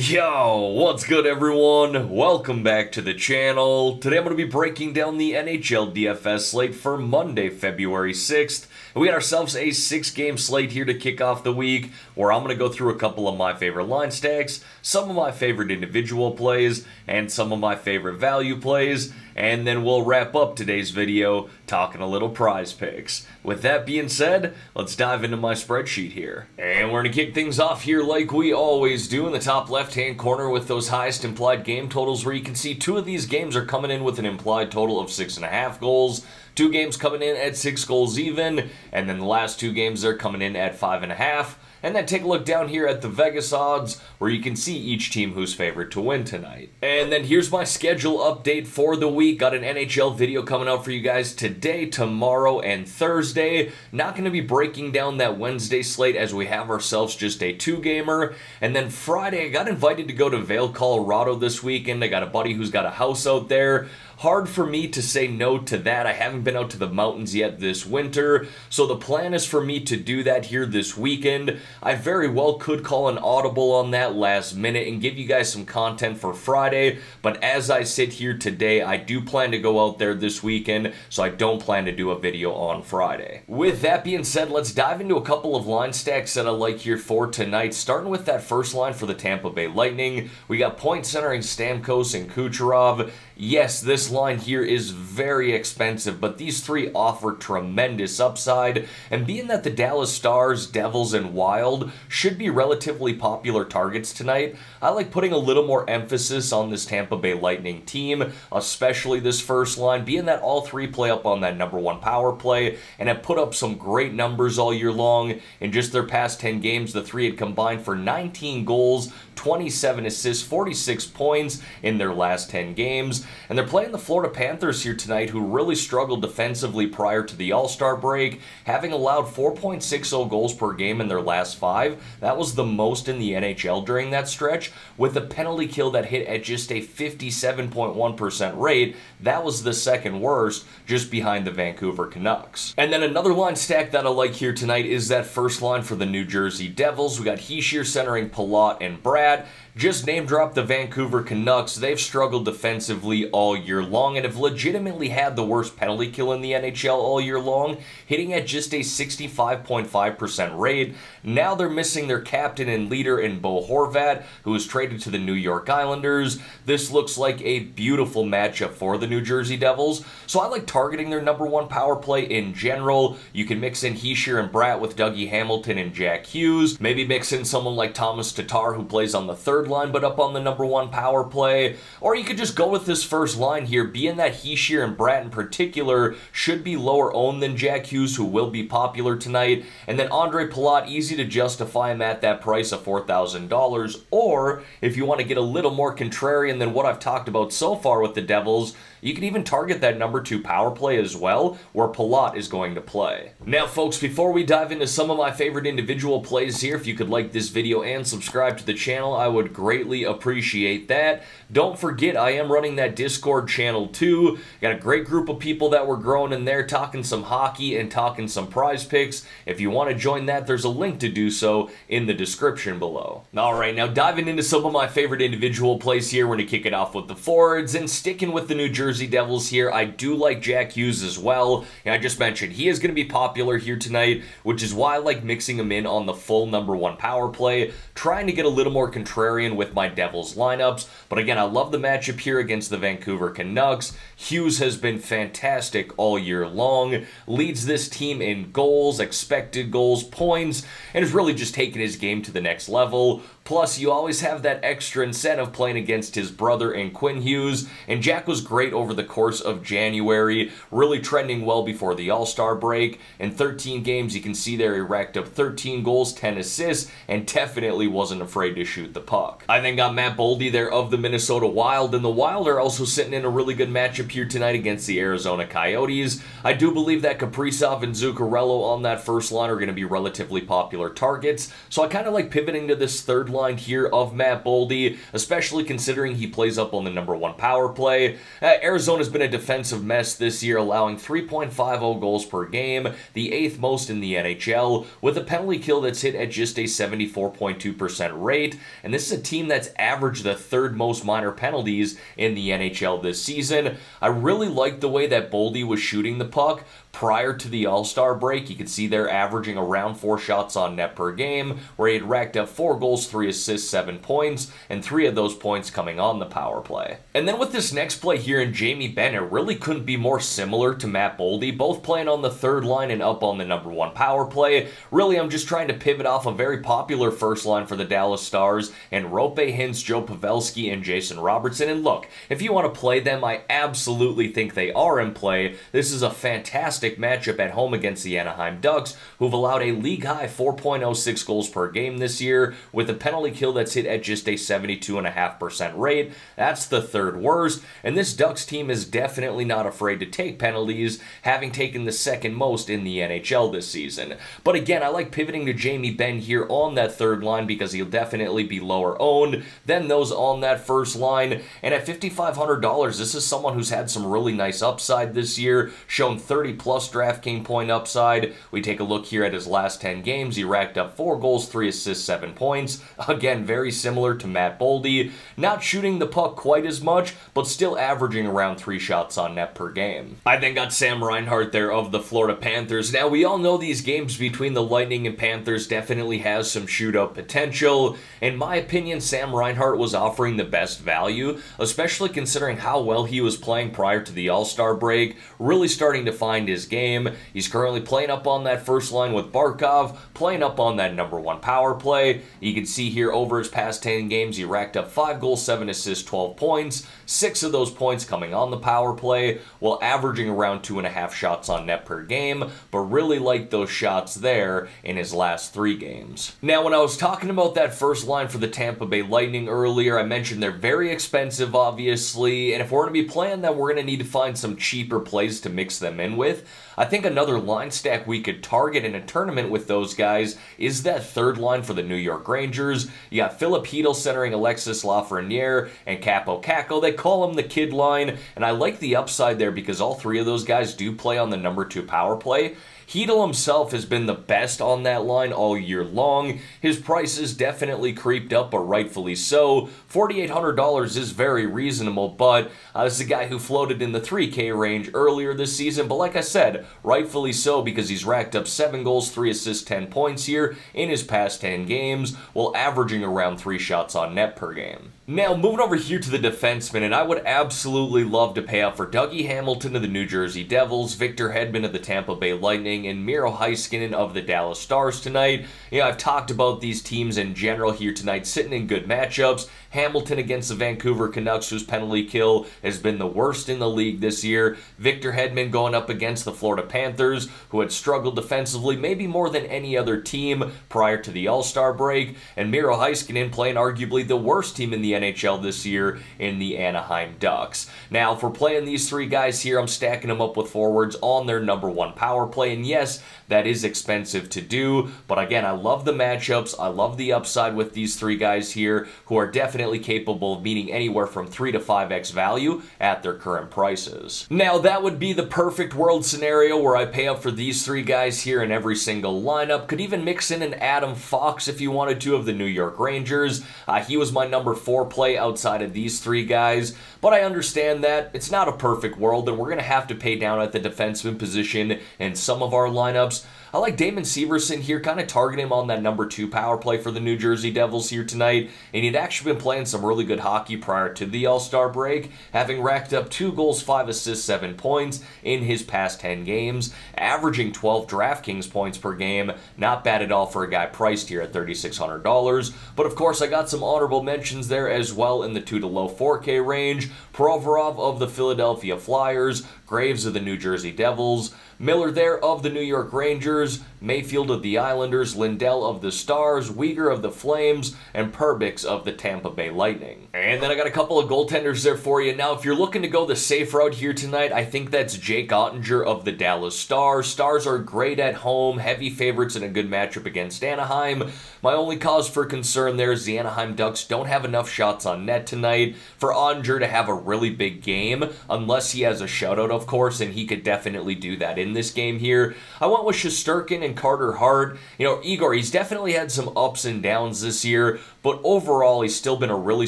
Yo, what's good everyone? Welcome back to the channel. Today I'm going to be breaking down the Nhl Dfs slate for Monday, February 6th. We got ourselves a 6-game slate here to kick off the week, where I'm going to go through a couple of my favorite line stacks, some of my favorite individual plays, and some of my favorite value plays, and then we'll wrap up today's video talking a little prize picks. With that being said, let's dive into my spreadsheet here. And we're going to kick things off here like we always do in the top left-hand corner with those highest implied game totals, where you can see 2 of these games are coming in with an implied total of 6.5 goals. 2 games coming in at 6 goals even, and then the last 2 games they're coming in at 5.5. And then take a look down here at the Vegas odds, where you can see each team who's favored to win tonight. And then here's my schedule update for the week. Got an NHL video coming out for you guys today, tomorrow, and Thursday. Not going to be breaking down that Wednesday slate, as we have ourselves just a 2-gamer. And then Friday, I got invited to go to Vail, Colorado this weekend. I got a buddy who's got a house out there. Hard for me to say no to that. I haven't been out to the mountains yet this winter, so the plan is for me to do that here this weekend. I very well could call an audible on that last minute and give you guys some content for Friday, but as I sit here today, I do plan to go out there this weekend, so I don't plan to do a video on Friday. With that being said, let's dive into a couple of line stacks that I like here for tonight, starting with that first line for the Tampa Bay Lightning. We got point centering Stamkos and Kucherov. Yes, this line here is very expensive, but these 3 offer tremendous upside, and being that the Dallas Stars, Devils, and Wild should be relatively popular targets tonight, I like putting a little more emphasis on this Tampa Bay Lightning team, especially this first line, being that all 3 play up on that #1 power play, and have put up some great numbers all year long. In just their past 10 games, the 3 had combined for 19 goals, 27 assists, 46 points in their last 10 games. And they're playing the Florida Panthers here tonight, who really struggled defensively prior to the All-Star break, having allowed 4.60 goals per game in their last 5. That was the most in the NHL during that stretch, with a penalty kill that hit at just a 57.1% rate. That was the second worst, just behind the Vancouver Canucks. And then another line stack that I like here tonight is that first line for the New Jersey Devils. We got Hischier centering Palat and Brad. Just name drop the Vancouver Canucks. They've struggled defensively all year long and have legitimately had the worst penalty kill in the NHL all year long, hitting at just a 65.5% rate. Now they're missing their captain and leader in Bo Horvat, who was traded to the New York Islanders. This looks like a beautiful matchup for the New Jersey Devils, so I like targeting their #1 power play in general. You can mix in Hischier and Bratt with Dougie Hamilton and Jack Hughes. Maybe mix in someone like Thomas Tatar, who plays on the 3rd line but up on the #1 power play. Or you could just go with this first line here, being that Hischier and Bratt in particular should be lower owned than Jack Hughes, who will be popular tonight. And then Andre Palat, easy to justify him at that price of $4,000. Or if you want to get a little more contrarian than what I've talked about so far with the Devils, you can even target that #2 power play as well, where Palat is going to play. Now folks, before we dive into some of my favorite individual plays here, if you could like this video and subscribe to the channel, I would greatly appreciate that. Don't forget, I am running that Discord channel too. Got a great group of people that we're growing in there, talking some hockey and talking some prize picks. If you want to join that, there's a link to do so in the description below. Alright, now diving into some of my favorite individual plays here, we're going to kick it off with the forwards, and sticking with the New Jersey Devils here, I do like Jack Hughes as well. And I just mentioned he is going to be popular here tonight, which is why I like mixing him in on the full #1 power play, trying to get a little more contrarian with my Devils lineups. But again, I love the matchup here against the Vancouver Canucks. Hughes has been fantastic all year long, leads this team in goals, expected goals, points, and has really just taken his game to the next level. Plus, you always have that extra incentive playing against his brother in Quinn Hughes, and Jack was great over the course of January, really trending well before the All-Star break. In 13 games, you can see there he racked up 13 goals, 10 assists, and definitely wasn't afraid to shoot the puck. I then got Matt Boldy there of the Minnesota Wild, and the Wild are also sitting in a really good matchup here tonight against the Arizona Coyotes. I do believe that Kaprizov and Zuccarello on that first line are going to be relatively popular targets, so I kind of like pivoting to this 3rd line here of Matt Boldy, especially considering he plays up on the #1 power play. Arizona's been a defensive mess this year, allowing 3.50 goals per game, the 8th most in the NHL, with a penalty kill that's hit at just a 74.2% rate, and this is a team that's averaged the 3rd most minor penalties in the NHL this season. I really like the way that Boldy was shooting the puck prior to the All-Star break. You can see they're averaging around 4 shots on net per game, where he had racked up 4 goals, 3 assists, 7 points, and 3 of those points coming on the power play. And then with this next play here in Jamie Benn, it really couldn't be more similar to Matt Boldy, both playing on the 3rd line and up on the #1 power play. Really, I'm just trying to pivot off a very popular first line for the Dallas Stars, and Roope Hintz, Joe Pavelski, and Jason Robertson. And look, if you want to play them, I absolutely think they are in play. This is a fantastic matchup at home against the Anaheim Ducks, who've allowed a league-high 4.06 goals per game this year, with a penalty kill that's hit at just a 72.5% rate. That's the 3rd worst, and this Ducks team is definitely not afraid to take penalties, having taken the 2nd most in the NHL this season. But again, I like pivoting to Jamie Benn here on that 3rd line because he'll definitely be lower owned than those on that 1st line, and at $5,500, this is someone who's had some really nice upside this year, shown 30+ DraftKings point upside. We take a look here at his last 10 games. He racked up 4 goals, 3 assists, 7 points. Again, very similar to Matt Boldy. Not shooting the puck quite as much, but still averaging around 3 shots on net per game. I then got Sam Reinhart there of the Florida Panthers. Now, we all know these games between the Lightning and Panthers definitely has some shootout potential. In my opinion, Sam Reinhart was offering the best value, especially considering how well he was playing prior to the All-Star break, really starting to find his game. He's currently playing up on that 1st line with Barkov, playing up on that #1 power play. You can see here over his past 10 games, he racked up 5 goals, 7 assists, 12 points, 6 of those points coming on the power play, while averaging around 2.5 shots on net per game, but really liked those shots there in his last 3 games. Now, when I was talking about that 1st line for the Tampa Bay Lightning earlier, I mentioned they're very expensive, obviously, and if we're going to be playing them, we're going to need to find some cheaper plays to mix them in with. I think another line stack we could target in a tournament with those guys is that 3rd line for the New York Rangers. You got Philip Hedl centering Alexis Lafreniere and Capo Caco. They call him the kid line, and I like the upside there because all 3 of those guys do play on the #2 power play. Hedl himself has been the best on that line all year long. His price has definitely creeped up, but rightfully so. $4,800 is very reasonable, but this is a guy who floated in the 3K range earlier this season. But like I said, rightfully so because he's racked up 7 goals, 3 assists, 10 points here in his past 10 games, while averaging around 3 shots on net per game. Now, moving over here to the defensemen, and I would absolutely love to pay out for Dougie Hamilton of the New Jersey Devils, Victor Hedman of the Tampa Bay Lightning, and Miro Heiskanen of the Dallas Stars tonight. You know, I've talked about these teams in general here tonight, sitting in good matchups. Hamilton against the Vancouver Canucks, whose penalty kill has been the worst in the league this year. Victor Hedman going up against the Florida Panthers, who had struggled defensively maybe more than any other team prior to the All-Star break. And Miro Heiskanen playing arguably the worst team in the NHL this year in the Anaheim Ducks. Now, if we're playing these 3 guys here, I'm stacking them up with forwards on their #1 power play. And yes, that is expensive to do. But again, I love the matchups. I love the upside with these 3 guys here who are definitely capable of meeting anywhere from 3 to 5x value at their current prices. Now, that would be the perfect world scenario where I pay up for these 3 guys here in every single lineup. Could even mix in an Adam Fox if you wanted to of the New York Rangers. He was my #4 play outside of these 3 guys. But I understand that it's not a perfect world, and we're going to have to pay down at the defenseman position in some of our lineups. I like Damon Severson here, kind of targeting him on that #2 power play for the New Jersey Devils here tonight. And he'd actually been playing some really good hockey prior to the All-Star break, having racked up 2 goals, 5 assists, 7 points in his past 10 games, averaging 12 DraftKings points per game. Not bad at all for a guy priced here at $3,600. But of course, I got some honorable mentions there as well in the 2 to low 4K range. Provorov of the Philadelphia Flyers, Graves of the New Jersey Devils, Miller there of the New York Rangers, Flyers, Mayfield of the Islanders, Lindell of the Stars, Weegar of the Flames, and Perbix of the Tampa Bay Lightning. And then I got a couple of goaltenders there for you. Now, if you're looking to go the safe route here tonight, I think that's Jake Ottinger of the Dallas Stars. Stars are great at home, heavy favorites in a good matchup against Anaheim. My only cause for concern there is the Anaheim Ducks don't have enough shots on net tonight for Ottinger to have a really big game, unless he has a shutout, of course, and he could definitely do that in this game here. I went with Shesterkin and Carter Hart. You know, Igor, he's definitely had some ups and downs this year, but overall, he's still been a really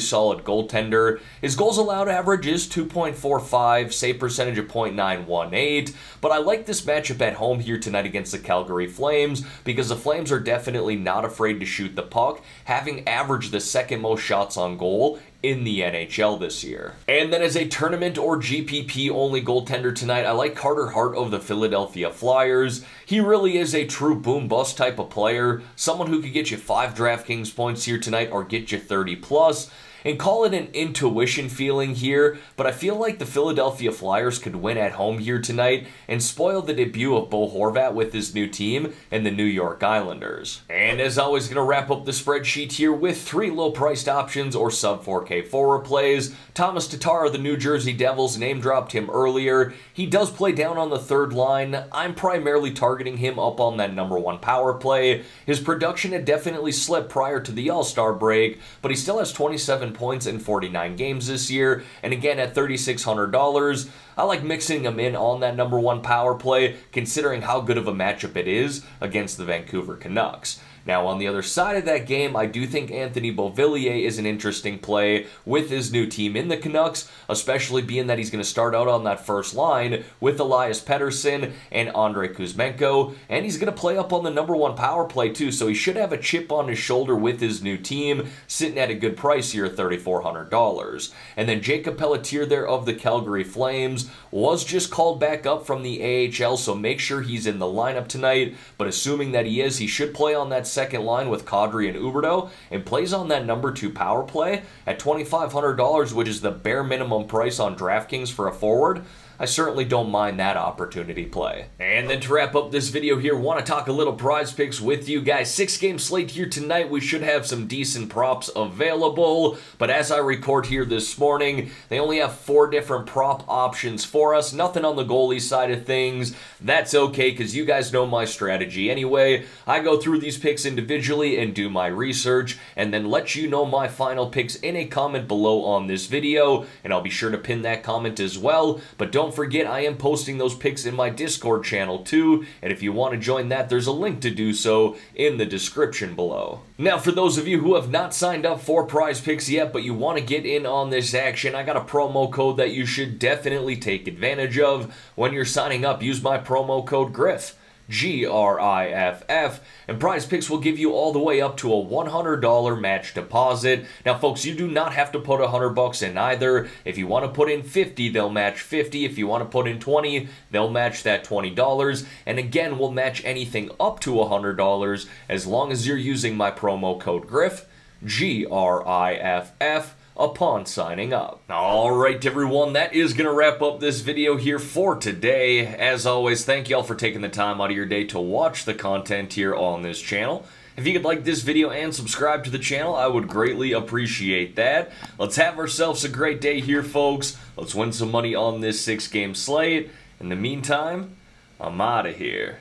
solid goaltender. His goals allowed average is 2.45, save percentage of .918, but I like this matchup at home here tonight against the Calgary Flames because the Flames are definitely not afraid to shoot the puck, having averaged the second most shots on goal in the NHL this year. And then as a tournament or GPP only goaltender tonight, I like Carter Hart of the Philadelphia Flyers. He really is a true boom-bust type of player, someone who could get you 5 DraftKings points here tonight or get you 30 plus. And call it an intuition feeling here, but I feel like the Philadelphia Flyers could win at home here tonight and spoil the debut of Bo Horvat with his new team and the New York Islanders. And as always, going to wrap up the spreadsheet here with 3 low-priced options or sub-4K forward plays. Thomas Tatar of the New Jersey Devils, name-dropped him earlier. He does play down on the third line. I'm primarily targeting him up on that #1 power play. His production had definitely slipped prior to the All-Star break, but he still has 27 points in 49 games this year, and again at $3,600, I like mixing him in on that #1 power play, considering how good of a matchup it is against the Vancouver Canucks. Now, on the other side of that game, I do think Anthony Beauvillier is an interesting play with his new team in the Canucks, especially being that he's going to start out on that first line with Elias Pettersson and Andrei Kuzmenko, and he's going to play up on the #1 power play too, so he should have a chip on his shoulder with his new team, sitting at a good price here at $3,400. And then Jacob Pelletier there of the Calgary Flames was just called back up from the AHL, so make sure he's in the lineup tonight, but assuming that he is, he should play on that second line with Kadri and Huberdeau and plays on that #2 power play at $2,500, which is the bare minimum price on DraftKings for a forward. I certainly don't mind that opportunity play. And then to wrap up this video here, want to talk a little prize picks with you guys. 6-game slate here tonight. We should have some decent props available, but as I record here this morning, they only have 4 different prop options for us. Nothing on the goalie side of things. That's okay, because you guys know my strategy anyway. I go through these picks individually and do my research, and then let you know my final picks in a comment below on this video, and I'll be sure to pin that comment as well. But don't forget, I am posting those picks in my Discord channel too, and if you want to join that, there's a link to do so in the description below. Now, for those of you who have not signed up for Prize Picks yet, but you want to get in on this action, I got a promo code that you should definitely take advantage of. When you're signing up, use my promo code GRIFF. GRIFF, and Prize Picks will give you all the way up to a $100 match deposit. Now, folks, you do not have to put $100 in either. If you want to put in 50, they'll match 50. If you want to put in 20, they'll match that $20. And again, we'll match anything up to $100 as long as you're using my promo code GRIFF, GRIFF, upon signing up. Alright everyone, that is going to wrap up this video here for today. As always, thank y'all for taking the time out of your day to watch the content here on this channel. If you could like this video and subscribe to the channel, I would greatly appreciate that. Let's have ourselves a great day here, folks. Let's win some money on this 6-game slate. In the meantime, I'm out of here.